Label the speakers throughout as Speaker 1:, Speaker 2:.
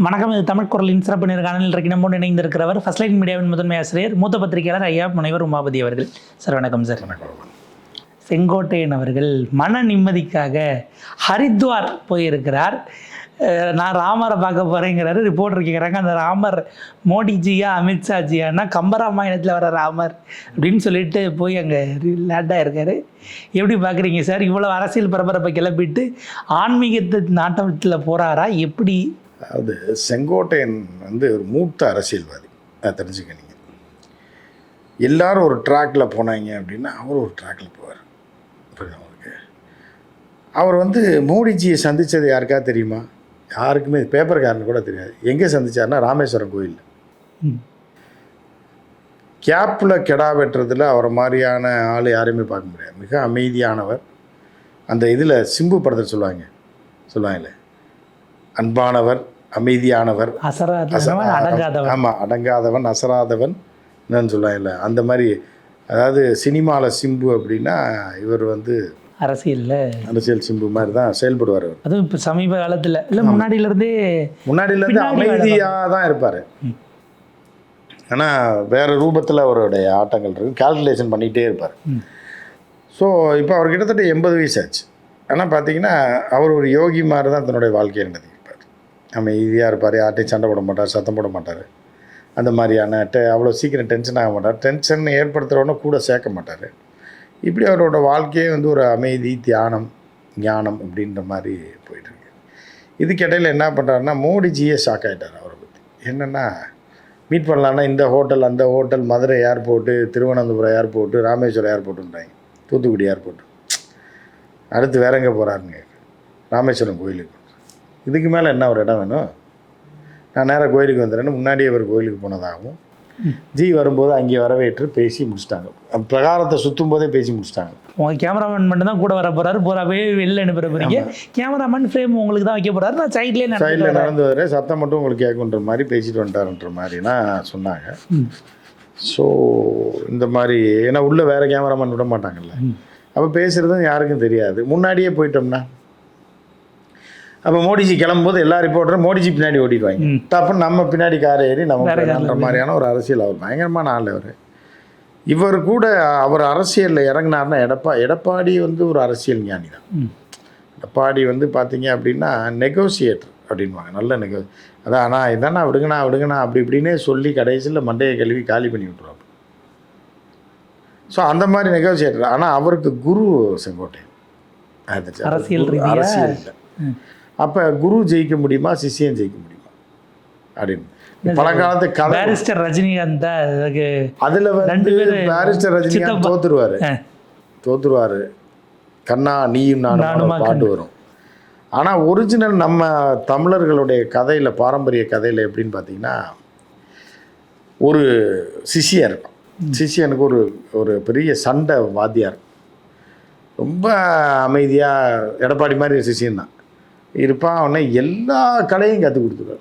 Speaker 1: வணக்கம். இது தமிழ் குரலின் சிறப்பு நேர்காணலில் இன்றைக்கு நம்மோடு இணைந்திருக்கிறவர் ஃபர்ஸ்ட் லைன் மீடியாவின் முதன்மை ஆசிரியர் மூத்த பத்திரிகையாளர் ஐயா முனைவர் உமாபதி அவர்கள். சார் வணக்கம். சார்
Speaker 2: வணக்கம்.
Speaker 1: செங்கோட்டையன் அவர்கள் மன நிம்மதிக்காக ஹரித்வார் போயிருக்கிறார். நான் ராமரை பார்க்க போகிறேங்கிறாரு. ரிப்போர்ட்டர் கேட்குறாங்க, அந்த ராமர் மோடிஜியா அமித்ஷாஜியானா கம்பராமாயணத்தில் வர ராமர் அப்படின்னு சொல்லிட்டு போய் அங்கே லேட்டாக இருக்கார். எப்படி பார்க்குறீங்க சார்? இவ்வளோ அரசியல் பரபரப்பை கிளப்பிட்டு ஆன்மீகத்து நாட்டத்தில் போகிறாரா எப்படி?
Speaker 2: அதாவது செங்கோட்டையன் ஒரு மூத்த அரசியல்வாதி, அதை தெரிஞ்சுக்க. நீங்கள் எல்லாரும் ஒரு ட்ராக்கில் போனாங்க அப்படின்னா அவர் ஒரு ட்ராக்கில் போவார். புரியுது அவருக்கு? அவர் மோடிஜியை சந்தித்தது யாருக்கா தெரியுமா? யாருக்குமே, பேப்பர்காரனு கூட தெரியாது. எங்கே சந்திச்சார்னா ராமேஸ்வரம் கோயில். கேப்பில் கெடா வெட்டுறதுல அவரை மாதிரியான ஆள் யாரையுமே பார்க்க முடியாது. மிக அமைதியானவர். அந்த இதில் சிம்பு படத்தில் சொல்லுவாங்கல்ல, அன்பானவர், அமைதியானவர், ஆமாம், அடங்காதவன், அசராதவன் என்னன்னு சொல்லுவாங்கல்ல, அந்த மாதிரி. அதாவது சினிமாவில் சிம்பு அப்படின்னா இவர் அரசியல் சிம்பு மாதிரி தான் செயல்படுவார். அவர்
Speaker 1: அதுவும் இப்போ சமீப காலத்தில் இல்லை, முன்னாடியிலேருந்தே
Speaker 2: அமைதியாக தான் இருப்பார். ஆனால் வேறு ரூபத்தில் அவருடைய ஆட்டங்கள் இருக்குது. கால்குலேஷன் பண்ணிகிட்டே இருப்பார். ஸோ இப்போ அவர் கிட்டத்தட்ட 80 வயசு ஆச்சு. ஆனால் பார்த்தீங்கன்னா அவர் ஒரு யோகி மாதிரி தான் தன்னுடைய வாழ்க்கையை நடத்திருப்பார். அமைதியாக இருப்பார். யார்ட்டையும் சண்டை போட மாட்டார், சத்தம் போட மாட்டார். அந்த மாதிரியான அவ்வளோ சீக்கிரம் டென்ஷன் ஆக மாட்டார். டென்ஷன் ஏற்படுத்துகிறவன கூட சேர்க்க மாட்டார். இப்படி அவரோட வாழ்க்கையே ஒரு அமைதி, தியானம், ஞானம் அப்படின்ற மாதிரி போயிட்டுருக்கு. இதுக்கிடையில் என்ன பண்ணுறாருன்னா, மோடிஜியே ஷாக் ஆகிட்டார் அவரை பற்றி. என்னென்னா, மீட் பண்ணலான்னா இந்த ஹோட்டல், அந்த hotel, Madurai airport, Thiruvananthapuram airport, Rameswaram ஏர்போர்ட்டுன்றாங்க, தூத்துக்குடி ஏர்போர்ட்டு. அடுத்து வேற எங்கே போகிறாருங்க? ராமேஸ்வரம் கோயிலுக்கு. இதுக்கு மேலே என்ன ஒரு இடம் வேணும்? நான் நேராக கோயிலுக்கு வந்துடுறேன்னு முன்னாடியே அவர் கோயிலுக்கு போனதாகவும், ஜி வரும்போது அங்கே வரவேற்று பேசி முடிச்சிட்டாங்க. பிரகாரத்தை சுற்றும் போதே பேசி முடிச்சிட்டாங்க.
Speaker 1: உங்கள் கேமராமேன் மட்டும் தான் கூட வர போகிறாரு, போகிறாவே வெளில அனுப்புகிற போகிறீங்க. கேமராமேன் ஃப்ரேம் உங்களுக்கு தான் வைக்க போகிறாரு, நான் சைட்லேயே
Speaker 2: நடந்து வரேன், சத்தம் மட்டும் உங்களுக்கு கேட்குன்ற மாதிரி பேசிட்டு வந்துட்டாருன்ற மாதிரினா சொன்னாங்க. ஸோ இந்த மாதிரி, ஏன்னா உள்ளே வேறு கேமராமேன் விட மாட்டாங்கல்ல, அப்போ பேசுகிறதும் யாருக்கும் தெரியாது. முன்னாடியே போயிட்டோம்னா, அப்போ மோடிஜி கிளம்பும்போது எல்லா ரிப்போர்ட்டரும் மோடிஜி பின்னாடி ஓடிடுவாங்க. தப்புன்னு நம்ம பின்னாடி கார் ஏறி நம்ம மாதிரியான ஒரு அரசியல். அவர் பயங்கரமான ஆள். இவர் கூட அவர் அரசியலில் இறங்கினார்னா எடப்பாடி ஒரு அரசியல் ஞானி தான். எடப்பாடி பார்த்தீங்க அப்படின்னா நெகோசியேட்டர் அப்படின்வாங்க. நல்ல அதான். ஆனால் இதானா விடுங்கண்ணா அப்படி இப்படின்னே சொல்லி கடைசியில் மண்டையை கழுவி காலி பண்ணி விட்டுருவாங்க. ஸோ அந்த மாதிரி நெகோசியேட்டர். ஆனால் அவருக்கு குரு செங்கோட்டையன் அரசியல் இல்லை. அப்போ குரு ஜெயிக்க முடியுமா, சிஷியன் ஜெயிக்க முடியுமா அப்படின்னு பழங்காலத்து கதை.
Speaker 1: பேரிஸ்டர் ரஜினிகாந்த்
Speaker 2: அதில் பேரிஸ்டர் ரஜினிகாந்த் தோத்துருவார். கண்ணா நீயும் நானும் பாட்டு வரும். ஆனால் ஒரிஜினல் நம்ம தமிழர்களுடைய கதையில், பாரம்பரிய கதையில் எப்படின்னு பார்த்தீங்கன்னா, ஒரு சிஷியன் இருக்கும். சிஷியனுக்கு ஒரு பெரிய சண்டை வாத்தியார், ரொம்ப அமைதியாக எடப்பாடி மாதிரி சிஷியன் தான் இருப்பான். அவனை எல்லா கலையும் கற்றுக் கொடுத்துருவார்.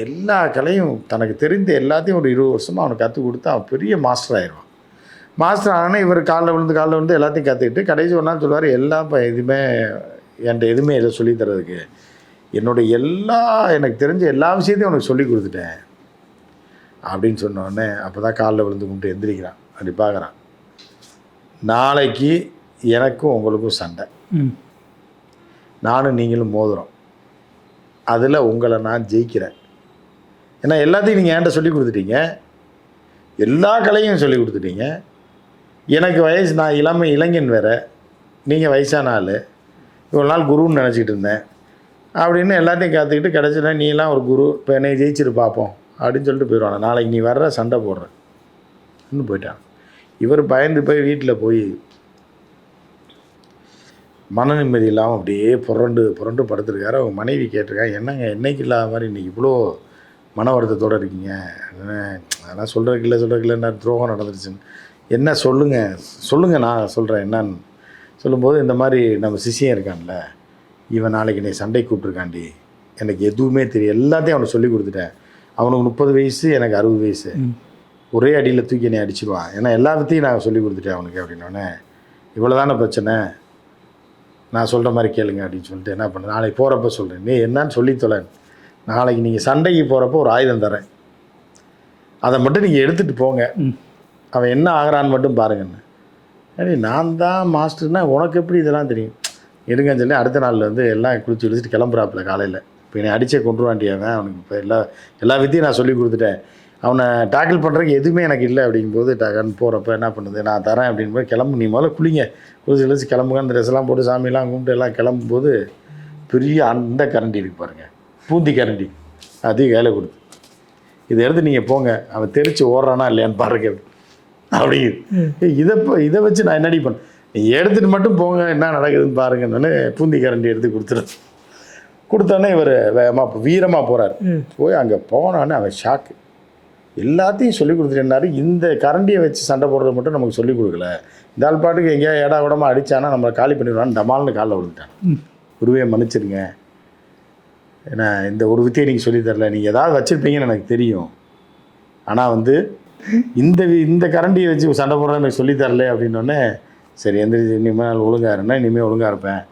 Speaker 2: எல்லா கலையும் தனக்கு தெரிந்த எல்லாத்தையும் ஒரு 20 வருஷமாக அவனுக்கு கற்றுக் கொடுத்து அவன் பெரிய மாஸ்டர் ஆயிடுவான். மாஸ்டர் ஆனால் இவர் காலில் விழுந்து எல்லாத்தையும் கற்றுக்கிட்டு கடைசி ஒரு நாள் சொல்லுவார், என்கிட்ட எதுவுமே இதை சொல்லி தரதுக்கு, எனக்கு தெரிஞ்ச எல்லா விஷயத்தையும் அவனுக்கு சொல்லி கொடுத்துட்டேன் அப்படின்னு சொன்னோடனே அப்போ தான் காலில் விழுந்து கும்பிட்டு எந்திரிக்கிறான். அப்படி பார்க்குறான், நாளைக்கு எனக்கும் உங்களுக்கும் சண்டை, நானும் நீங்களும் மோதுறோம், அதில் உங்களை நான் ஜெயிக்கிறேன். ஏன்னா எல்லாத்தையும் நீங்கள் என்கிட்ட சொல்லி கொடுத்துட்டீங்க, எல்லா கலையும் சொல்லி கொடுத்துட்டீங்க. எனக்கு வயசு, நான் இளைஞன் வேறு, நீங்கள் வயசான ஆள், இவ்வளோ நாள் குருன்னு நினச்சிக்கிட்டு இருந்தேன் அப்படின்னு எல்லாத்தையும் கற்றுக்கிட்டு கிடச்சிட்டேன். நீலாம் ஒரு குரு, இப்போ என்னை ஜெயிச்சிட்டு பார்ப்போம் அப்படின்னு சொல்லிட்டு போயிடுவாங்க. நாளைக்கு நீ வர்ற, சண்டை போடுறேன் இன்னும் போயிட்டான். இவர் பயந்து போய் வீட்டில் போய் மன நிம்மதி இல்லாமல் அப்படியே புரண்டு படுத்துருக்காரு. அவங்க மனைவி கேட்டிருக்காங்க, என்னங்க என்னைக்கு இல்லாத மாதிரி இன்றைக்கி இவ்வளோ மன வருத்தத்தோடு இருக்கீங்க? அதெல்லாம் சொல்கிறதுக்கு இல்லை துரோகம் நடந்துருச்சுன்னு. என்ன சொல்லுங்கள் நான் சொல்கிறேன் என்னன்னு சொல்லும்போது, இந்த மாதிரி நம்ம சிஷியன் இருக்கான்ல, இவன் நாளைக்கு நீ சண்டை கூப்பிட்ருக்காண்டி, எனக்கு எதுவுமே தெரியும், எல்லாத்தையும் அவனுக்கு சொல்லி கொடுத்துட்டேன். அவனுக்கு 30 வயசு, எனக்கு 60 வயசு, ஒரே அடியில் தூக்கி என்னை அடிச்சிடுவான், ஏன்னா எல்லாத்தையும் நான் சொல்லி கொடுத்துட்டேன் அவனுக்கு அப்படின்னோடனே, இவ்வளோ தானே பிரச்சனை, நான் சொல்கிற மாதிரி கேளுங்க அப்படின்னு சொல்லிட்டு என்ன பண்ண, நாளைக்கு போகிறப்ப சொல்கிறேன், நீ என்னான்னு சொல்லி தொலைன்னு நாளைக்கு நீங்கள் சண்டைக்கு போகிறப்போ ஒரு ஆயுதம் தரேன், அதை மட்டும் நீங்கள் எடுத்துகிட்டு போங்க, அவன் என்ன ஆகிறான்னு மட்டும் பாருங்கன்னு. சரி, நான் தான் மாஸ்டர்னா உனக்கு எப்படி இதெல்லாம் தெரியும்? எடுங்கன்னு சொல்லி அடுத்த நாள் வந்து எல்லாம் குளிச்சு குளிச்சுட்டு கிளம்புறாப்புல காலையில். இப்போ என்னை அடிச்சே கொண்டுருவாண்டியாவன், அவனுக்கு இப்போ எல்லா வித்தையும் நான் சொல்லி கொடுத்துட்டேன், அவனை டேக்கிள் பண்ணுறதுக்கு எதுவுமே எனக்கு இல்லை அப்படிங்கும்போது டக்குன்னு போகிறப்ப என்ன பண்ணுது, நான் தரேன் அப்படின்னு போய் கிளம்பு, நீ முதல்ல குளிங்க, குளிச்சு குளிச்சு கிளம்புங்க, அந்த ட்ரெஸ்லாம் போட்டு சாமியெல்லாம் கும்பிட்டு எல்லாம் கிளம்பும்போது பெரிய அந்த கரண்டி இருக்கு பாருங்கள், பூந்தி கரண்டி, அதையும் கையில் கொடுத்து இதை எடுத்து நீங்கள் போங்க, அவன் தெரிச்சு ஓடுறானா இல்லையான்னு பாருங்க அப்படிங்குது. இதை வச்சு நான் என்னடி பண்ணேன், நீங்கள் எடுத்துகிட்டு மட்டும் போங்க, என்ன நடக்குதுன்னு பாருங்கன்னு பூந்தி கரண்டி எடுத்து கொடுத்தோன்னே இவர் வீரமாக போகிறார். போய் அங்கே போனான்னு அவன் ஷாக்கு, எல்லாத்தையும் சொல்லிக் கொடுத்துட்டேன்னாரு. இந்த கரண்டியை வச்சு சண்டை போடுறது மட்டும் நமக்கு சொல்லிக் கொடுக்கல, இந்த ஆள் பாட்டுக்கு எங்கேயா ஏடா கூடமா அடித்தானா நம்மளை காலி பண்ணிடுவான்னு டமால்னு காலில் விழுந்துட்டான். குருவே மன்னிச்சிருங்க, ஏன்னா இந்த ஒரு வித்தையை நீங்கள் சொல்லித்தரல, நீங்கள் ஏதாவது வச்சுருப்பீங்கன்னு எனக்கு தெரியும், ஆனால் வந்து இந்த கரண்டியை வச்சு சண்டை போடுறது எனக்கு சொல்லித்தரல அப்படின்னோடனே, சரி எந்திரிச்சு இனிமேல் ஒழுங்காக இருந்தேன், இனிமேல் ஒழுங்காக இருப்பேன்,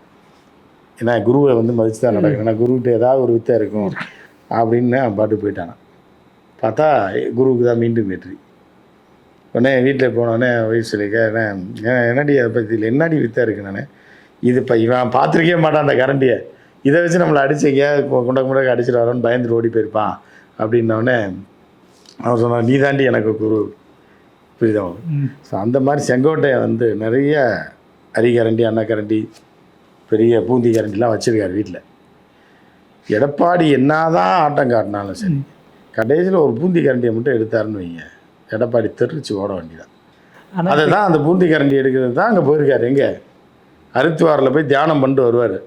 Speaker 2: ஏன்னா குருவை வந்து மதித்து தான் நடக்கணும், ஏன்னா குருக்கிட்ட ஏதாவது ஒரு வித்தை இருக்கும் அப்படின்னு அவன் பாட்டு போயிட்டானான். பார்த்தா குருவுக்கு தான் மீண்டும் வெற்றி. உடனே வீட்டில் போனோடனே வயசு சொல்லிக்க, என்னடி அதை பற்றி இல்லை, என்னடி வித்தை இருக்கு, நான் இது இப்போ இவன் பார்த்துருக்கே மாட்டான் அந்த கரண்டியை, இதை வச்சு நம்மளை அடிச்சு எங்கேயாவது குண்டக்கு அடிச்சுட்டு வரோன்னு பயந்துட்டு ஓடி போயிருப்பான் அப்படின்னோடனே அவன் சொன்னான், நீ தாண்டி எனக்கு குரு, புரியுதா? ஸோ அந்த மாதிரி செங்கோட்டையை வந்து நிறைய அரிகரண்டி, அன்னக்கரண்டி, பெரிய பூந்தி கரண்டிலாம் வச்சுருக்காரு வீட்டில். எடப்பாடி என்னதான் ஆட்டம் காட்டினாலும் சரி, கடைசியில் ஒரு பூந்தி கரண்டியை மட்டும் எடுத்தாருன்னு வைங்க, எடப்பாடி தெரிச்சு ஓட வேண்டியதான். அதை தான் அந்த பூந்தி கரண்டி எடுக்கிறது தான் அங்கே போயிருக்காரு. எங்கே ஹரித்வாரில் போய் தியானம் பண்ணிட்டு வருவார்.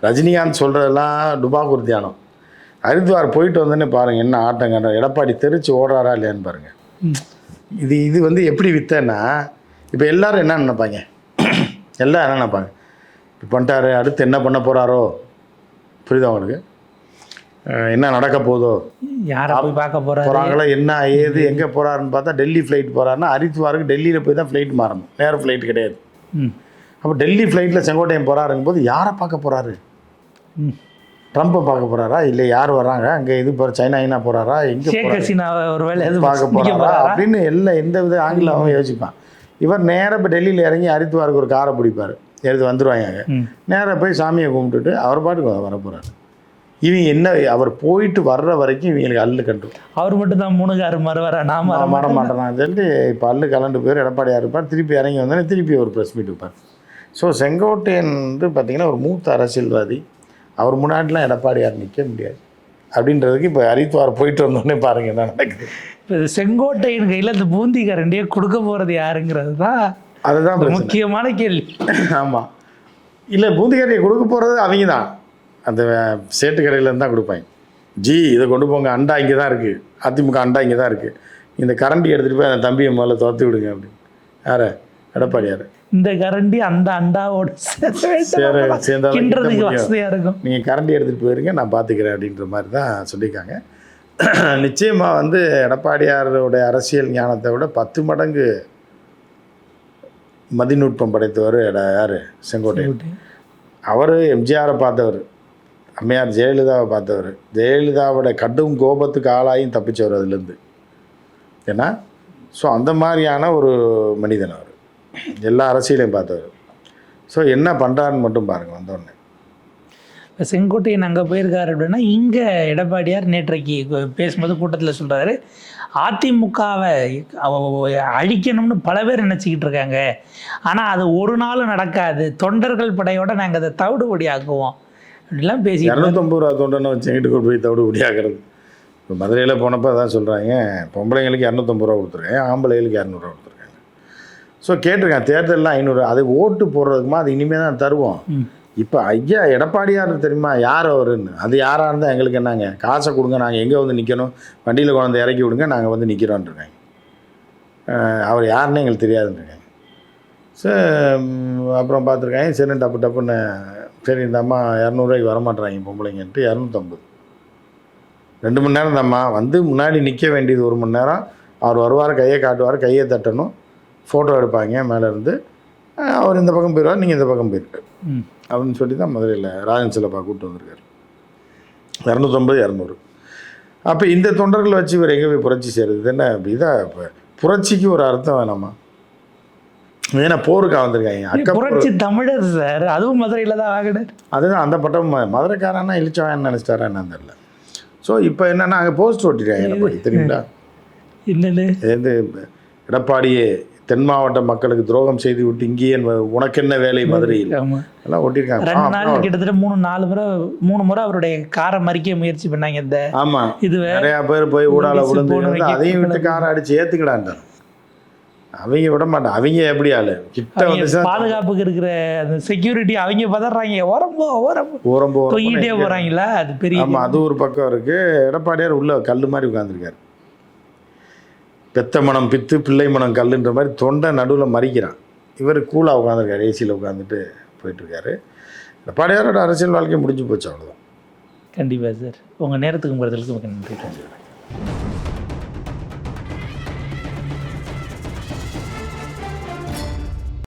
Speaker 2: ரஜினிகாந்த் சொல்கிறதெல்லாம் டுபாக்கூர் தியானம். ஹரித்வார் போயிட்டு வந்தோன்னே பாருங்கள் என்ன ஆட்டம் காட்டுற, எடப்பாடி தெரிச்சு ஓடுறாரா இல்லையான்னு பாருங்கள். இது வந்து எப்படி வித்தேன்னா, இப்போ எல்லோரும் என்ன நினைப்பாங்க, எல்லாம் என்ன நினைப்பாங்க, இப்போ பண்ணிட்டாரு அடுத்து என்ன பண்ண போகிறாரோ, புரியுதா அவங்களுக்கு, என்ன நடக்க போதோ,
Speaker 1: யாரை போய் பார்க்க
Speaker 2: போகிறாங்களோ, என்ன ஏது எங்கே போகிறாருன்னு பார்த்தா டெல்லி ஃப்ளைட் போகிறாருன்னா ஹரித்வாருக்கு டெல்லியில் போய் தான் ஃப்ளைட் மாறணும், நேரம் ஃப்ளைட் கிடையாது. அப்போ டெல்லி ஃப்ளைட்டில் செங்கோட்டையன் போகிறாருங்கும் போது யாரை பார்க்க போகிறாரு, ட்ரம்ப்பை பார்க்க போகிறாரா, இல்லை யார் வர்றாங்க அங்கே, இது போகிற சைனா போகிறாரா, எங்கே
Speaker 1: ஒரு வேலை
Speaker 2: பார்க்க போகிறாரா அப்படின்னு எந்த வித ஆங்கிலம் அவன் யோசிப்பான். இவர் நேராக இப்போ டெல்லியில் இறங்கி ஹரித்வாருக்கு ஒரு காரை பிடிப்பார், எடுத்து வந்துடுவாங்க, நேராக போய் சாமியை கும்பிட்டுட்டு அவர் பாட்டுக்கு வர போகிறார். இவங்க என்ன, அவர் போயிட்டு வர்ற வரைக்கும் இவங்களுக்கு அல்லு கண்டு,
Speaker 1: அவர் மட்டும் தான் 3 கார் மறுவர நான்
Speaker 2: மாற மாட்டேன் சொல்லிட்டு இப்போ அல்லு கலண்டு போய் எடப்பாடியாக இருப்பார். திருப்பி இறங்கி வந்தோடனே திருப்பி ஒரு ப்ரெஸ் மீட் வைப்பார். ஸோ செங்கோட்டையன் வந்து பார்த்திங்கன்னா ஒரு மூத்த அரசியல்வாதி, அவர் முன்னாடிலாம் எடப்பாடியார் நிற்க முடியாது அப்படின்றதுக்கு இப்போ ஹரித்வார் போயிட்டு வந்தோடனே பாருங்கள் என்ன நடக்குது.
Speaker 1: இப்போ செங்கோட்டையன் கையில் இந்த பூந்தி கரண்டியை கொடுக்க போகிறது யாருங்கிறது தான், அதுதான் முக்கியமான கேள்வி.
Speaker 2: ஆமாம், இல்லை பூந்தி கரண்டியை கொடுக்க போகிறது அவங்க தான், அந்த சேட்டு கடையிலேருந்து தான் கொடுப்பாங்க. இதை கொண்டு போங்க, அண்டா இங்கே தான் இருக்குது, அதிமுக அண்டா இங்கே தான் இருக்குது, இந்த கரண்டி எடுத்துகிட்டு போய் அந்த தம்பியை முதல்ல துரத்தி விடுங்க அப்படின்னு. யார்? எடப்பாடியார்.
Speaker 1: இந்த கரண்டி அந்த அண்டாவோட சேர்ந்ததுக்கு வசதியாக இருக்கும்,
Speaker 2: நீங்கள் கரண்டி எடுத்துகிட்டு போயிருங்க நான் பார்த்துக்கிறேன் அப்படின்ற மாதிரி தான் சொல்லியிருக்காங்க. நிச்சயமாக வந்து எடப்பாடியாரோடைய அரசியல் ஞானத்தை விட 10 மடங்கு மதிநுட்பம் படைத்தவர் யார்? செங்கோட்டையன். அவர் எம்ஜிஆரை பார்த்தவர், அம்மையார் ஜெயலலிதாவை பார்த்தவர், ஜெயலலிதாவோட கடும் கோபத்துக்கு ஆளாயும் தப்பிச்சவர் அதுலேருந்து. ஏன்னா ஸோ அந்த மாதிரியான ஒரு மனிதன் அவர், எல்லா அரசியலையும் பார்த்தவர். ஸோ என்ன பண்ணுறாருன்னு மட்டும் பாருங்கள் வந்தோடனே.
Speaker 1: இப்போ செங்கோட்டையன் அங்கே போயிருக்காரு அப்படின்னா, இங்கே எடப்பாடியார் நேற்றைக்கு பேசும்போது கூட்டத்தில் சொல்கிறாரு, அதிமுகவை அழிக்கணும்னு பல பேர் நினச்சிக்கிட்டு இருக்காங்க, ஆனால் அது ஒரு நாளும் நடக்காது, தொண்டர்கள் படையோடு நாங்கள் அதை தவிடுபடி ஆக்குவோம் அப்படிலாம் பேசி
Speaker 2: 250 ரூபா தொண்டனை வச்சு எங்கிட்டு கொண்டு போய் தவிடுபடி ஆகிறது. இப்போ மதுரையில் போனப்போ அதான் சொல்கிறாங்க, பொம்பளைங்களுக்கு 250 ரூபா கொடுத்துருக்கேன், ஆம்பளைங்களுக்கு 200 ரூபா கொடுத்துருக்கேன். ஸோ கேட்டிருக்கேன், தேர்தலில் 500, அது ஓட்டு போடுறதுக்குமா அது இனிமேல் தான் தருவோம். இப்போ ஐயா எடப்பாடியார் தெரியுமா யார் அவருன்னு, அது யாராக இருந்தால் எங்களுக்கு என்னங்க, காசை கொடுங்க, நாங்கள் எங்கே வந்து நிற்கணும், வண்டியில் கொண்டு இறக்கி விடுங்க, நாங்கள் வந்து நிற்கிறோன்ட்ருக்காங்க. அவர் யாருன்னு எங்களுக்கு தெரியாதுன்ட்ருக்காங்க. ஸோ அப்புறம் பார்த்துருக்காங்க, சரி டப்புன்னு சரி இந்த அம்மா 200 ரூபாய்க்கு வரமாட்டுறாங்க பொம்பளைங்கன்ட்டு 250. 2 மணி நேரம் தாம்மா வந்து முன்னாடி நிற்க வேண்டியது 1 மணி நேரம். அவர் வருவார், கையை காட்டுவார், கையை தட்டணும், ஃபோட்டோ எடுப்பாங்க மேலேருந்து, அவர் இந்த பக்கம் போயிடுவார், நீங்கள் இந்த பக்கம் போயிருக்காரு அப்படின்னு சொல்லி தான் மதுரையில் ராஜன் சிலப்பா கூப்பிட்டு வந்திருக்காரு. 250 200. அப்போ இந்த தொண்டர்களை வச்சு இவர் எங்கே போய் புரட்சி செய்கிறது என்ன இதாக? இப்போ புரட்சிக்கு ஒரு அர்த்தம் வேணாமா? ஏன்னா போருக்கா வந்திருக்காங்க
Speaker 1: புரட்சி தமிழர் சார், அதுவும் மதுரையில் தான் வாங்கினார்.
Speaker 2: அதுதான் அந்த பட்டம் மதுரைக்காரன்னா இழிச்சவன் நினச்சிட்டாரா என்னன்னு தெரியல. ஸோ இப்போ என்னென்னா அங்கே போஸ்ட் ஓட்டிட்டாங்க எடப்பாடி, தெரியுங்களா?
Speaker 1: என்னது
Speaker 2: இது எடப்பாடியே தென் மாவட்ட மக்களுக்கு துரோகம் செய்து விட்டு இங்கேயே உனக்கு என்ன வேலை மதுரையில் எல்லாம் ஒட்டியிருக்காங்க.
Speaker 1: 2 நாள் கிட்டத்தட்ட 3 முறை அவருடைய காரை மறிக்க முயற்சி பண்ணாங்க. இந்த
Speaker 2: ஆமாம்,
Speaker 1: இது
Speaker 2: நிறையா பேர் போய் ஊடால விழுந்து அதையும் விட்டு காரை அடித்து ஏற்றுக்கலான்ட்டார். அவங்க விட மாட்டான். அவங்க எப்படி ஆளு கிட்ட வந்து
Speaker 1: பாதுகாப்புக்கு இருக்கிற அந்த செக்யூரிட்டி அவங்க பதறாங்க, ஓரம்போ தொங்கிட்டே போறாங்களா? அது பெரிய.
Speaker 2: ஆமாம், அது ஒரு பக்கம் இருக்கு. எடப்பாடியார் உள்ள கல் மாதிரி உட்காந்துருக்காரு. பெத்த மனம் பித்து பிள்ளை மனம் கல்லுன்ற மாதிரி தொண்டை நடுவில் மறிக்கிறான். இவர் கூலாக உட்காந்துருக்காரு, ஏசியில் உட்காந்துட்டு போயிட்டுருக்காரு. எடப்பாடியாரோட அரசியல் வாழ்க்கை முடிஞ்சு போச்சு, அவ்வளோதான்.
Speaker 1: கண்டிப்பாக சார். உங்கள் நேரத்துக்கு போகிறதுக்கு மிக நன்றி.